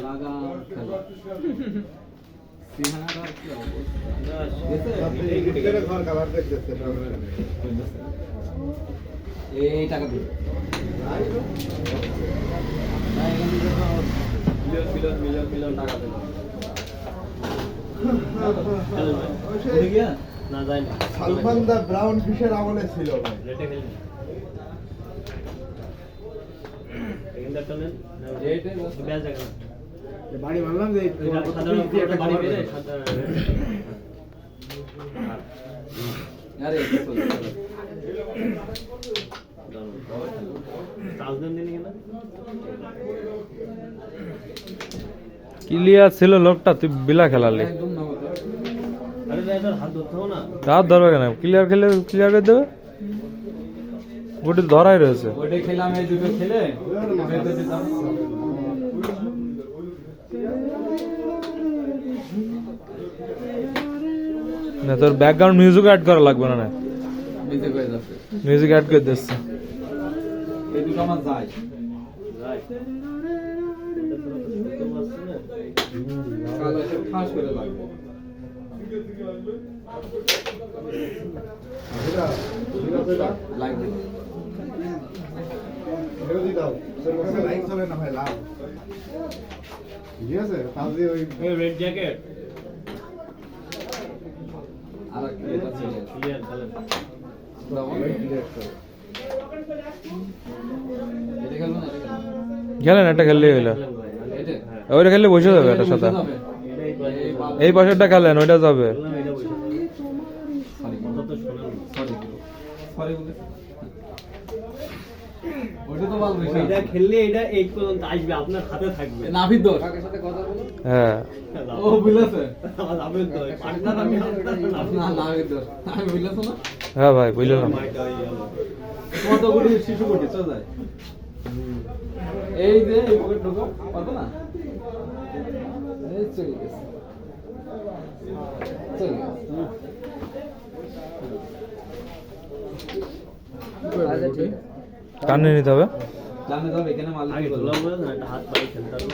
লাগাম খেলা সিহানার কি অবস্থা ঘর কাভার দেখতেছে এই টাকা দিন মিলিয়ন টাকা দেন না যায় না সালমান দা ব্রাউন ফিশের আমলে ছিল ভাই রেটে খেলি এখানটা চলেন রেটে ব্যাজ জায়গা বাড়ি মারলাম যে সাধারণ একটা বাড়ি বেরে আরে ক্লিয়ার ছিল লোকটা, তুই বিলা খেলালি। হাত ধরবে কেন? ক্লিয়ার খেলে ক্লিয়ার করে দেবে। ওটি ধরাই রয়েছে। ওইটা খেলাম, এই দুটো খেলে না তোর ব্যাকগ্রাউন্ড মিউজিক অ্যাড করা লাগবে না। মিউজিক অ্যাড করে দিচ্ছে। এই দুটো আমার যায় ফাঁস করে লাগবে। লাগবে লাইক চলে না ভাই লাভ ঠিক আছে তাহলে ওই রেড জ্যাকেট আর এটা ক্লিয়ার খেলেন খেলেন, একটা খেললেই হইলো। ওইটা খেললে বসে যাবে এটার সাথে। এই পাশেরটা খেলেন, ওইটা যাবে। এটা খেললে এটা এই পর্যন্ত আসবে, আপনার হাতে থাকবে। নাভিদ দোষ কাকের সাথে কথা বলো। হ্যাঁ ও বুঝেছে আমার নাভিদ দোষ পার্টনার আমি আপনার নাভিদ দোষ আমি বুঝলাম না। হ্যাঁ ভাই বুঝলাম। কতগুলি শিশু কোটি চলে যায়। এই যে এই পকেট ঢোকো পারবো না। এই চলে গেছে চলে গেছে। আচ্ছা ঠিক কানে নিতে হবে। জানে যাবে এখানে মাল আগে ধুলাম বলে না, একটা হাত বাড়ি খেলতে পারবো।